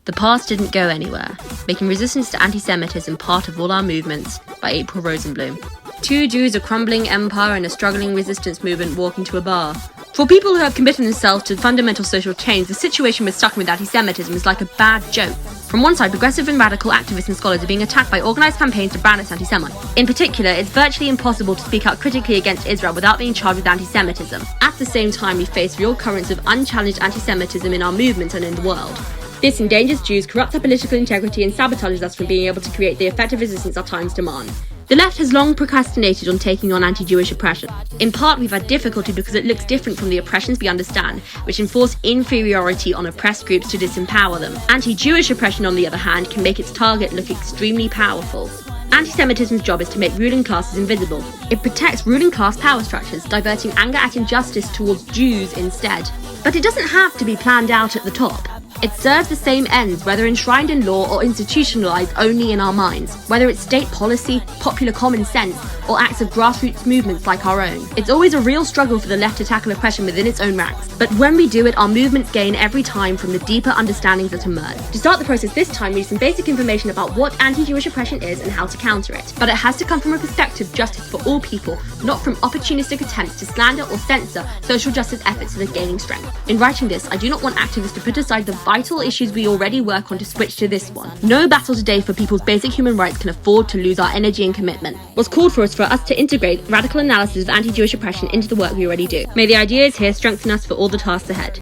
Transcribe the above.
The past didn't go anywhere, making resistance to anti-Semitism part of all our movements, by April Rosenblum. Two Jews, a crumbling empire and a struggling resistance movement walk into a bar. For people who have committed themselves to fundamental social change, the situation we're stuck with anti-Semitism is like a bad joke. From one side, progressive and radical activists and scholars are being attacked by organised campaigns to brand us anti-Semite. In particular, it's virtually impossible to speak out critically against Israel without being charged with anti-Semitism. At the same time, we face real currents of unchallenged anti-Semitism in our movement and in the world. This endangers Jews, corrupts our political integrity, and sabotages us from being able to create the effective resistance our times demand. The left has long procrastinated on taking on anti-Jewish oppression. In part, we've had difficulty because it looks different from the oppressions we understand, which enforce inferiority on oppressed groups to disempower them. Anti-Jewish oppression, on the other hand, can make its target look extremely powerful. Anti-Semitism's job is to make ruling classes invisible. It protects ruling class power structures, diverting anger at injustice towards Jews instead. But it doesn't have to be planned out at the top. It serves the same ends, whether enshrined in law or institutionalized only in our minds, whether it's state policy, popular common sense, or acts of grassroots movements like our own. It's always a real struggle for the left to tackle oppression within its own ranks, but when we do it, our movements gain every time from the deeper understandings that emerge. To start the process this time, we need some basic information about what anti-Jewish oppression is and how to counter it. But it has to come from a perspective of justice for all people, not from opportunistic attempts to slander or censor social justice efforts that are gaining strength. In writing this, I do not want activists to put aside the vital issues we already work on to switch to this one. No battle today for people's basic human rights can afford to lose our energy and commitment. What's called for is for us to integrate radical analysis of anti-Jewish oppression into the work we already do. May the ideas here strengthen us for all the tasks ahead.